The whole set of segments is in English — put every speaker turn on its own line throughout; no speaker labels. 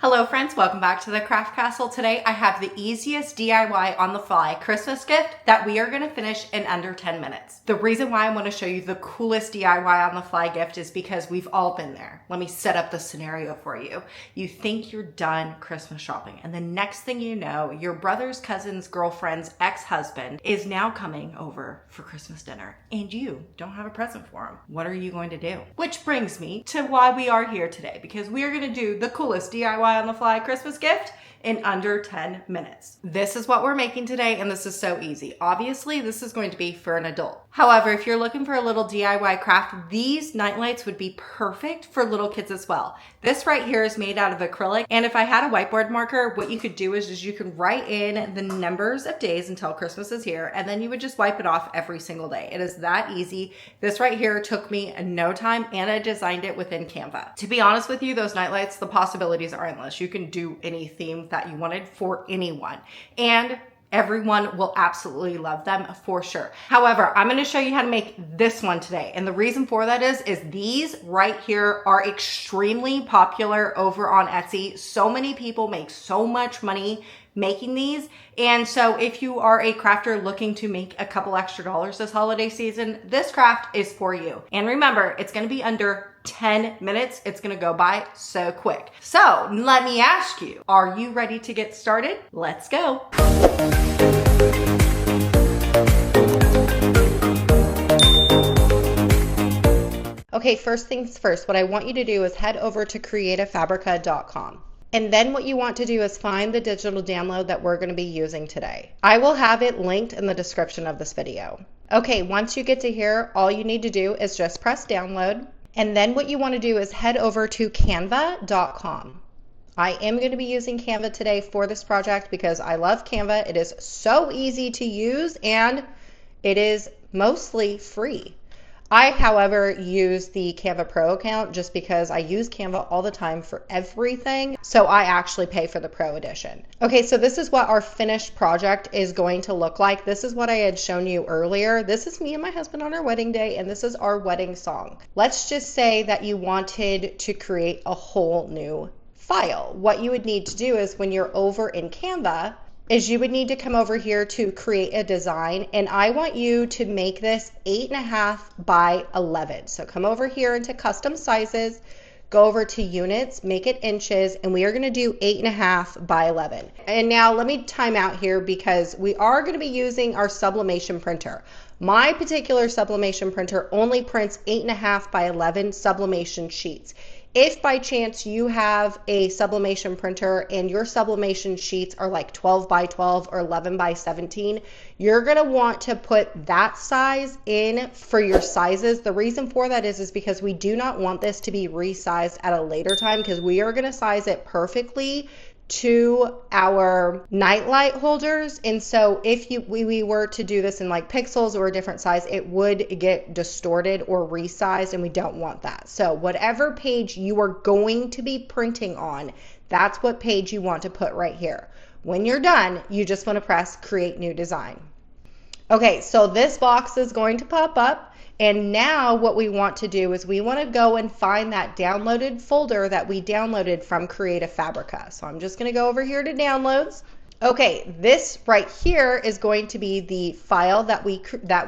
Hello friends, welcome back to the Craft Castle. Today I have the easiest DIY on the fly Christmas gift that we are going to finish in under 10 minutes. The reason why I want to show you the coolest DIY on the fly gift is because we've all been there. Let me set up the scenario for you. You think you're done Christmas shopping and the next thing you know, your brother's cousin's girlfriend's ex-husband is now coming over for Christmas dinner and you don't have a present for him. What are you going to do? Which brings me to why we are here today, because we are going to do the coolest DIY on the fly Christmas gift in under 10 minutes. This is what we're making today, and this is so easy. Obviously, this is going to be for an adult. However, if you're looking for a little DIY craft, these night lights would be perfect for little kids as well. This right here is made out of acrylic, and if I had a whiteboard marker, what you could do is you can write in the numbers of days until Christmas is here, and then you would just wipe it off every single day. It is that easy. This right here took me no time, and I designed it within Canva. To be honest with you, those night lights, the possibilities are endless. You can do any theme that you wanted for anyone, and everyone will absolutely love them for sure. However, I'm going to show you how to make this one today. And the reason for that is these right here are extremely popular over on Etsy. So many people make so much money making these. And so if you are a crafter looking to make a couple extra dollars this holiday season, this craft is for you. And remember, it's going to be under 10 minutes. It's going to go by so quick. So let me ask you, are you ready to get started? Let's go. Okay, first things first, what I want you to do is head over to creativefabrica.com. And then what you want to do is find the digital download that we're going to be using today. I will have it linked in the description of this video. Okay, once you get to here, all you need to do is just press download. And then what you want to do is head over to canva.com. I am going to be using Canva today for this project because I love Canva. It is so easy to use and it is mostly free. I, however, use the Canva Pro account just because I use Canva all the time for everything. So I actually pay for the Pro edition. Okay, so this is what our finished project is going to look like. This is what I had shown you earlier. This is me and my husband on our wedding day, and this is our wedding song. Let's just say that you wanted to create a whole new file. What you would need to do is when you're over in Canva, is you would need to come over here to create a design, and I want you to make this 8.5 by 11. So come over here into custom sizes, go over to units, make it inches, and we are going to do 8.5 by 11. And now let me time out here because we are going to be using our sublimation printer. My particular sublimation printer only prints 8.5 by 11 sublimation sheets. If by chance you have a sublimation printer and your sublimation sheets are like 12 by 12 or 11 by 17, you're going to want to put that size in for your sizes. The reason for that is because we do not want this to be resized at a later time because we are going to size it perfectly to our nightlight holders. And so if we were to do this in like pixels or a different size, it would get distorted or resized, and we don't want that. So whatever page you are going to be printing on, that's what page you want to put right here. When you're done, you just want to press create new design. Okay, so this box is going to pop up. And now what we want to do is we want to go and find that downloaded folder that we downloaded from Creative Fabrica. So I'm just going to go over here to downloads. Okay, this right here is going to be the file that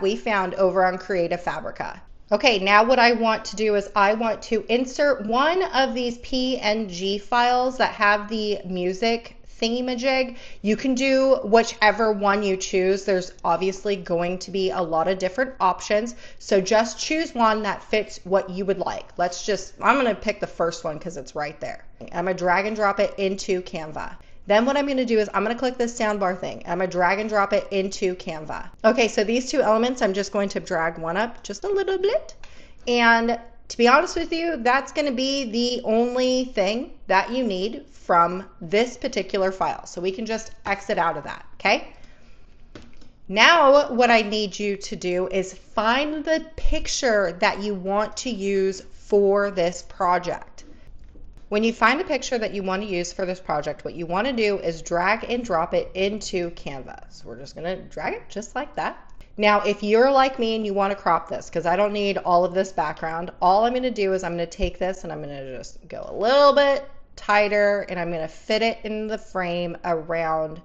we found over on Creative Fabrica. Okay, now what I want to do is I want to insert one of these PNG files that have the music thingy-majig. You can do whichever one you choose. There's obviously going to be a lot of different options, so just choose one that fits what you would like. I'm going to pick the first one because it's right there. I'm going to drag and drop it into Canva. Then what I'm going to do is I'm going to click this soundbar thing. I'm going to drag and drop it into Canva. Okay, so these two elements, I'm just going to drag one up just a little bit, and to be honest with you, that's going to be the only thing that you need from this particular file. So we can just exit out of that, okay? Now what I need you to do is find the picture that you want to use for this project. When you find a picture that you want to use for this project, what you want to do is drag and drop it into Canva. So we're just going to drag it just like that. Now, if you're like me and you want to crop this, because I don't need all of this background, all I'm going to do is I'm going to take this and I'm going to just go a little bit tighter, and I'm gonna fit it in the frame around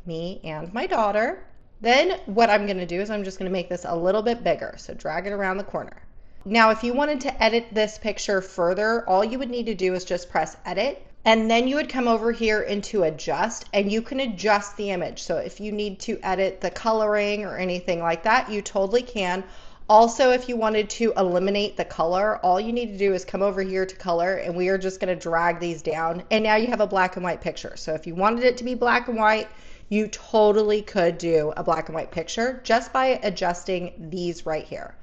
me and my daughter. Then what I'm gonna do is I'm just gonna make this a little bit bigger. So drag it around the corner. Now, if you wanted to edit this picture further, all you would need to do is just press edit, and then you would come over here into adjust, and you can adjust the image. So if you need to edit the coloring or anything like that, you totally can. Also, if you wanted to eliminate the color, all you need to do is come over here to color, and we are just going to drag these down, and now you have a black and white picture. So if you wanted it to be black and white, you totally could do a black and white picture just by adjusting these right here.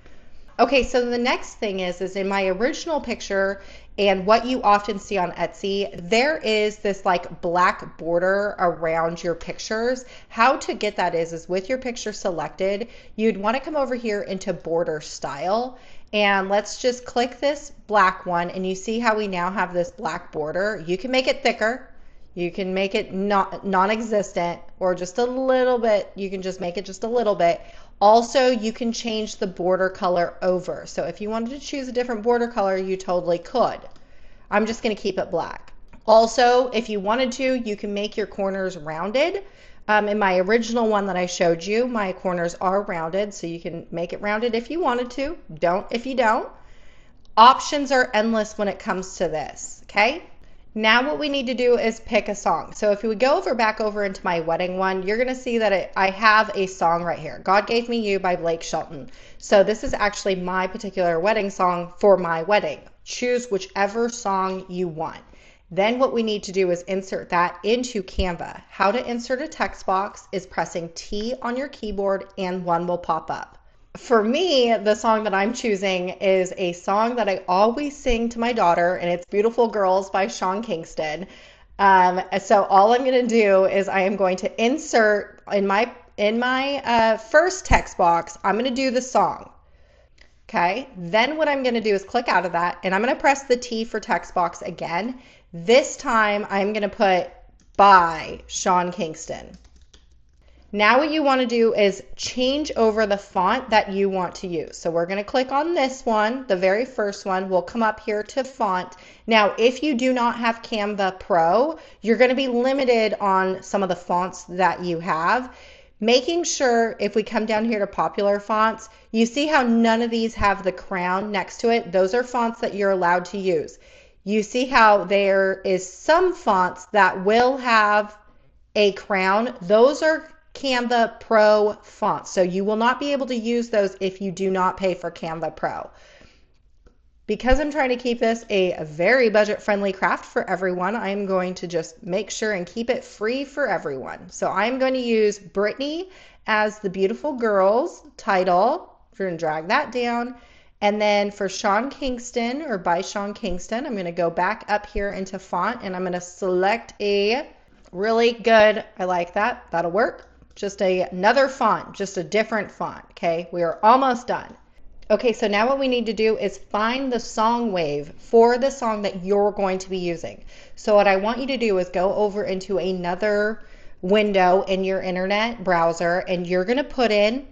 Okay, so the next thing is in my original picture, and what you often see on Etsy, there is this like black border around your pictures. How to get that is with your picture selected, you'd want to come over here into border style, and let's just click this black one, and you see how we now have this black border. You can make it thicker. You can make it non-existent, or just a little bit. You can just make it just a little bit. Also, you can change the border color over. So if you wanted to choose a different border color, you totally could. I'm just going to keep it black. Also, if you wanted to, you can make your corners rounded. In my original one that I showed you, my corners are rounded, so you can make it rounded if you wanted to. Don't if you don't. Options are endless when it comes to this, okay? Now what we need to do is pick a song. So if we go back over into my wedding one, you're going to see that I have a song right here. God Gave Me You by Blake Shelton. So this is actually my particular wedding song for my wedding. Choose whichever song you want. Then what we need to do is insert that into Canva. How to insert a text box is pressing T on your keyboard, and one will pop up. For me, the song that I'm choosing is a song that I always sing to my daughter, and it's Beautiful Girls by Sean Kingston. So all I'm going to do is I am going to insert in my first text box, I'm going to do the song. Okay, then what I'm going to do is click out of that, and I'm going to press the T for text box again. This time I'm going to put by Sean Kingston. Now what you want to do is change over the font that you want to use. So we're going to click on this one, the very first one. We'll come up here to font. Now, if you do not have Canva Pro, you're going to be limited on some of the fonts that you have. Making sure, if we come down here to popular fonts, you see how none of these have the crown next to it. Those are fonts that you're allowed to use. You see how there is some fonts that will have a crown. Those are Canva Pro fonts. So you will not be able to use those if you do not pay for Canva Pro. Because I'm trying to keep this a very budget-friendly craft for everyone, I'm going to just make sure and keep it free for everyone. So I'm going to use Brittany as the Beautiful Girls title. We're going to drag that down. And then for Sean Kingston, or by Sean Kingston, I'm going to go back up here into font, and I'm going to select a really good, I like that, that'll work. Just another font, just a different font, okay? We are almost done. Okay, so now what we need to do is find the song wave for the song that you're going to be using. So what I want you to do is go over into another window in your internet browser, and you're going to put in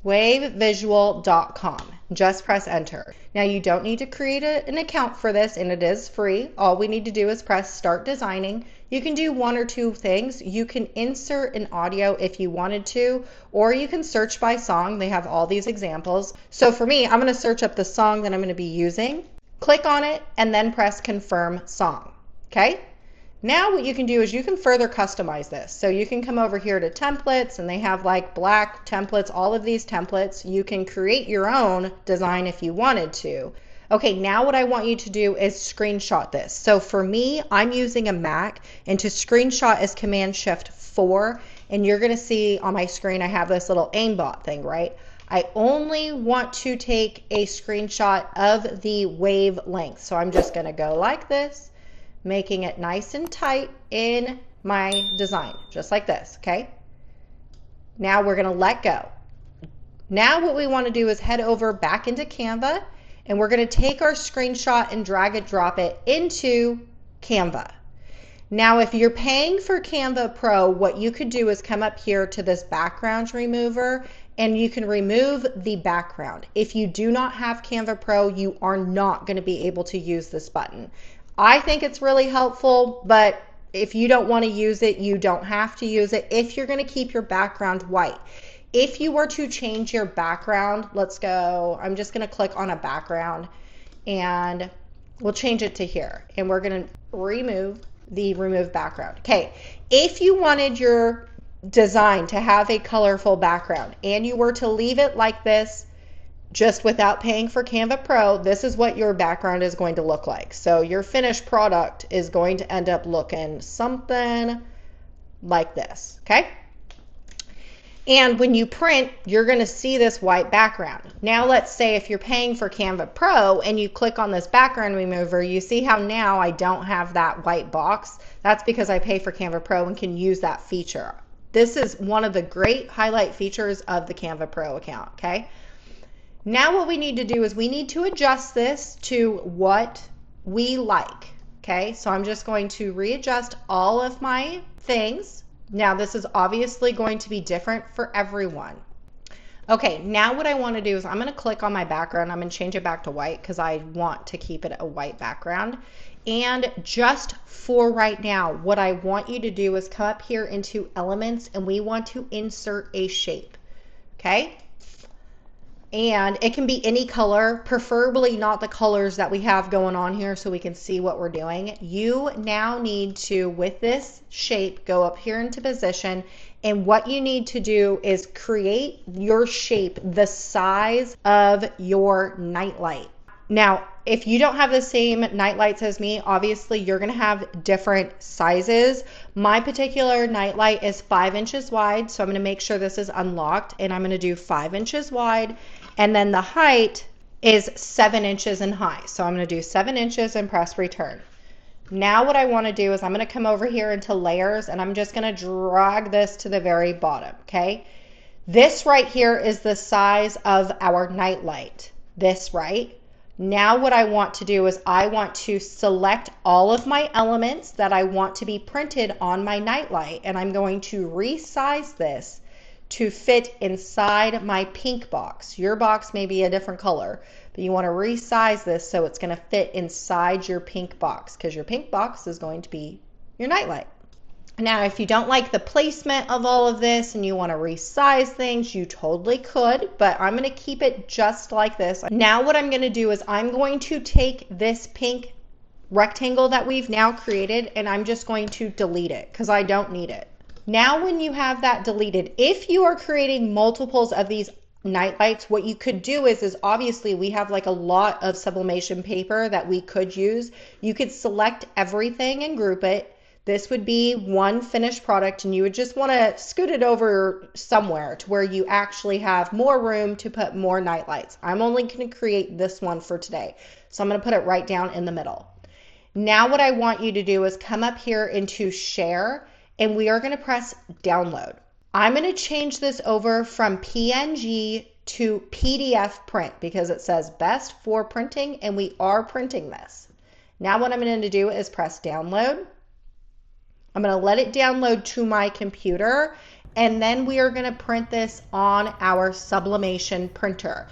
wavevisual.com. Just press enter. Now you don't need to create an account for this, and it is free. All we need to do is press start designing. You can do one or two things. You can insert an audio if you wanted to, or you can search by song. They have all these examples. So for me, I'm going to search up the song that I'm going to be using, click on it, and then press confirm song. Okay? Now what you can do is you can further customize this. So you can come over here to templates, and they have like black templates, all of these templates. You can create your own design if you wanted to. Okay, now what I want you to do is screenshot this. So for me, I'm using a Mac, and to screenshot is Command-Shift-4, and you're gonna see on my screen I have this little aimbot thing, right? I only want to take a screenshot of the wave length. So I'm just gonna go like this, making it nice and tight in my design, just like this, okay? Now we're gonna let go. Now what we wanna do is head over back into Canva, and we're gonna take our screenshot and drag and drop it into Canva. Now, if you're paying for Canva Pro, what you could do is come up here to this background remover, and you can remove the background. If you do not have Canva Pro, you are not gonna be able to use this button. I think it's really helpful, but if you don't want to use it, you don't have to use it if you're going to keep your background white. If you were to change your background, let's go, I'm just going to click on a background and we'll change it to here. And we're going to remove the remove background. Okay, if you wanted your design to have a colorful background and you were to leave it like this, just without paying for Canva Pro, this is what your background is going to look like. So your finished product is going to end up looking something like this, okay? And when you print, you're going to see this white background. Now let's say if you're paying for Canva Pro and you click on this background remover, you see how now I don't have that white box? That's because I pay for Canva Pro and can use that feature. This is one of the great highlight features of the Canva Pro account, okay? Now what we need to do is we need to adjust this to what we like, okay? So I'm just going to readjust all of my things. Now this is obviously going to be different for everyone. Okay, now what I want to do is I'm going to click on my background. I'm going to change it back to white because I want to keep it a white background. And just for right now, what I want you to do is come up here into elements and we want to insert a shape, okay? And it can be any color, preferably not the colors that we have going on here so we can see what we're doing. You now need to, with this shape, go up here into position, and what you need to do is create your shape the size of your nightlight. Now, if you don't have the same nightlights as me, obviously you're gonna have different sizes. My particular nightlight is 5 inches wide, so I'm gonna make sure this is unlocked, and I'm gonna do 5 inches wide, and then the height is 7 inches in height. So I'm gonna do 7 inches and press return. Now what I wanna do is I'm gonna come over here into layers, and I'm just gonna drag this to the very bottom, okay? This right here is the size of our nightlight, this right? Now what I want to do is I want to select all of my elements that I want to be printed on my nightlight, and I'm going to resize this to fit inside my pink box. Your box may be a different color, but you want to resize this so it's going to fit inside your pink box because your pink box is going to be your nightlight. Now, if you don't like the placement of all of this and you want to resize things, you totally could, but I'm going to keep it just like this. Now what I'm going to do is I'm going to take this pink rectangle that we've now created and I'm just going to delete it because I don't need it. Now when you have that deleted, if you are creating multiples of these nightlights, what you could do is obviously we have like a lot of sublimation paper that we could use. You could select everything and group it. This would be one finished product and you would just want to scoot it over somewhere to where you actually have more room to put more nightlights. I'm only going to create this one for today. So I'm going to put it right down in the middle. Now what I want you to do is come up here into share and we are going to press download. I'm going to change this over from PNG to PDF print because it says best for printing and we are printing this. Now what I'm going to do is press download. I'm going to let it download to my computer and then we are going to print this on our sublimation printer.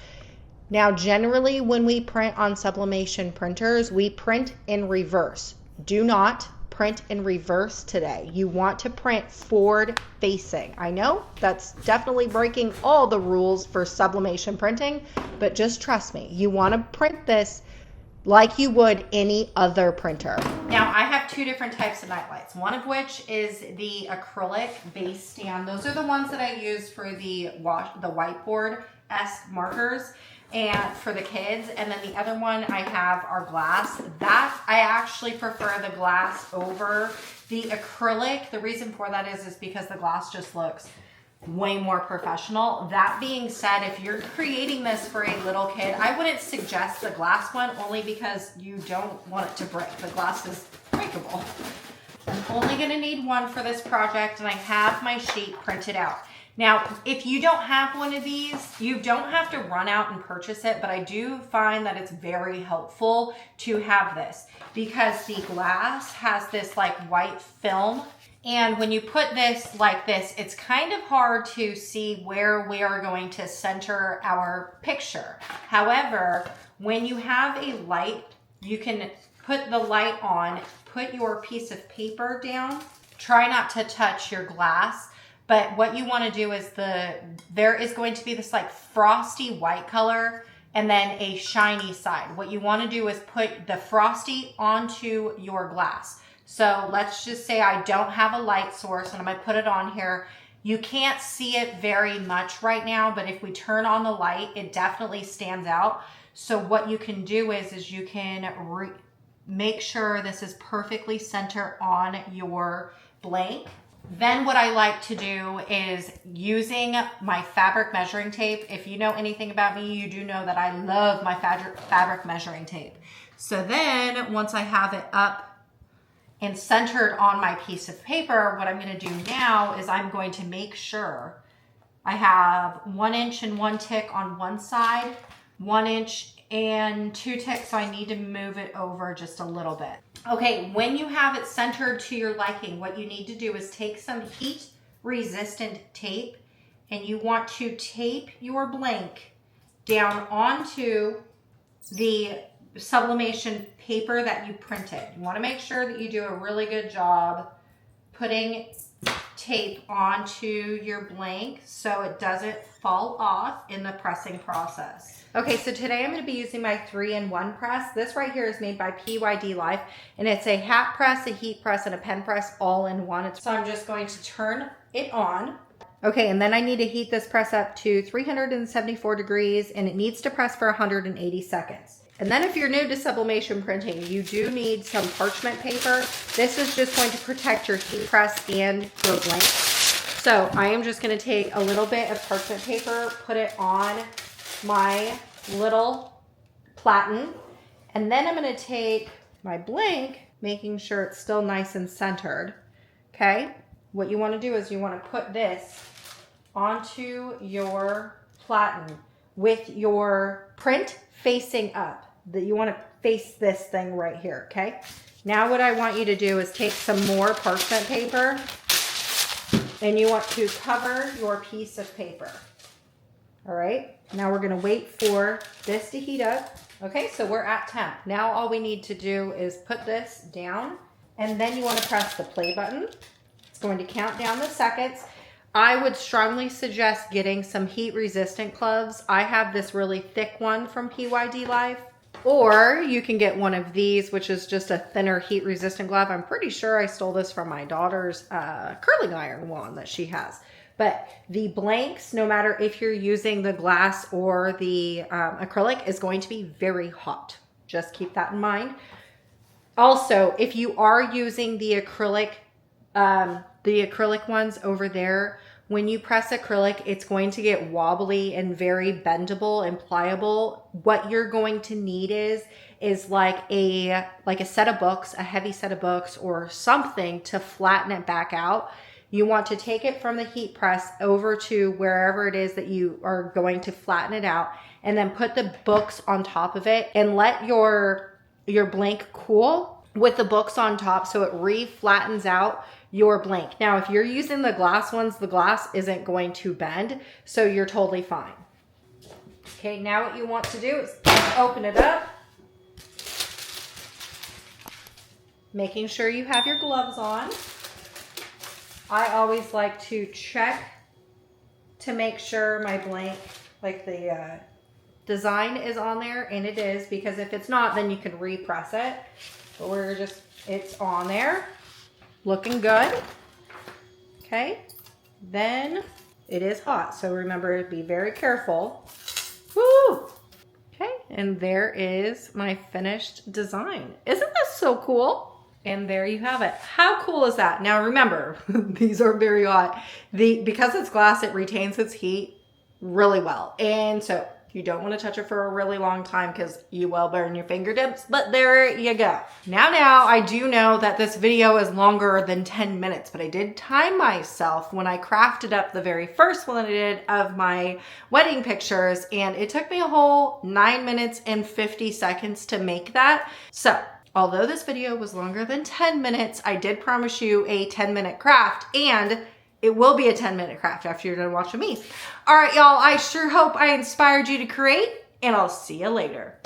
Now generally when we print on sublimation printers, we print in reverse. Do not print in reverse today. You want to print forward facing. I know that's definitely breaking all the rules for sublimation printing, but just trust me, you want to print this like you would any other printer. Now I have two different types of nightlights, one of which is the acrylic base stand. Those are the ones that I use for the whiteboard-esque markers and for the kids. And then the other one I have are glass. That I actually prefer the glass over the acrylic. The reason for that is because the glass just looks way more professional. That being said, if you're creating this for a little kid, I wouldn't suggest the glass one only because you don't want it to break. The glass is breakable. I'm only going to need one for this project and I have my sheet printed out. Now, if you don't have one of these, you don't have to run out and purchase it, but I do find that it's very helpful to have this because the glass has this like white film. And when you put this like this, it's kind of hard to see where we are going to center our picture. However, when you have a light, you can put the light on, put your piece of paper down. Try not to touch your glass, but what you want to do is there is going to be this like frosty white color and then a shiny side. What you want to do is put the frosty onto your glass. So let's just say I don't have a light source and I'm going to put it on here. You can't see it very much right now, but if we turn on the light, it definitely stands out. So what you can do is you can make sure this is perfectly centered on your blank. Then what I like to do is using my fabric measuring tape. If you know anything about me, you do know that I love my fabric measuring tape. So then once I have it up and centered on my piece of paper, what I'm going to do now is I'm going to make sure I have 1 inch and 1 tick on one side, 1 inch and 2 ticks, so I need to move it over just a little bit. Okay, when you have it centered to your liking, what you need to do is take some heat resistant tape and you want to tape your blank down onto the sublimation paper that you printed. You want to make sure that you do a really good job putting tape onto your blank so it doesn't fall off in the pressing process. Okay, so today I'm going to be using my 3-in-1 press. This right here is made by PYD Life, and it's a hat press, a heat press, and a pen press all in one. So I'm just going to turn it on. Okay, and then I need to heat this press up to 374 degrees, and it needs to press for 180 seconds. And then if you're new to sublimation printing, you do need some parchment paper. This is just going to protect your heat press and your blank. So I am just going to take a little bit of parchment paper, put it on my little platen, and then I'm going to take my blank, making sure it's still nice and centered. Okay, what you want to do is you want to put this onto your platen with your print facing up. That you want to face this thing right here. Okay, now what I want you to do is take some more parchment paper and you want to cover your piece of paper. All right, now we're going to wait for this to heat up. Okay, so we're at temp. Now all we need to do is put this down, and then you want to press the play button. It's going to count down the seconds. I would strongly suggest getting some heat resistant gloves. I have this really thick one from PYD Life, or you can get one of these, which is just a thinner heat resistant glove. I'm pretty sure I stole this from my daughter's curling iron one that she has. But the blanks, no matter if you're using the glass or the acrylic, is going to be very hot. Just keep that in mind. Also, if you are using the acrylic ones over there, when you press acrylic, it's going to get wobbly and very bendable and pliable. What you're going to need is like a set of books, a heavy set of books or something to flatten it back out. You want to take it from the heat press over to wherever it is that you are going to flatten it out, and then put the books on top of it and let your blank cool with the books on top so it re-flattens out your blank. Now, if you're using the glass ones, the glass isn't going to bend, so you're totally fine. Okay, now what you want to do is open it up, making sure you have your gloves on. I always like to check to make sure my blank, like the design is on there, and it is, because if it's not, then you can repress it. But it's on there, looking good. Okay, then it is hot, so remember to be very careful. Woo! Okay, and there is my finished design. Isn't this so cool? And there you have it. How cool is that? Now remember, these are very hot. Because it's glass, it retains its heat really well. And so you don't want to touch it for a really long time because you will burn your fingertips, but there you go. Now I do know that this video is longer than 10 minutes, but I did time myself when I crafted up the very first one that I did of my wedding pictures, and it took me a whole 9 minutes and 50 seconds to make that. So although this video was longer than 10 minutes, I did promise you a 10-minute craft, and it will be a 10-minute craft after you're done watching me. All right, y'all, I sure hope I inspired you to create, and I'll see you later.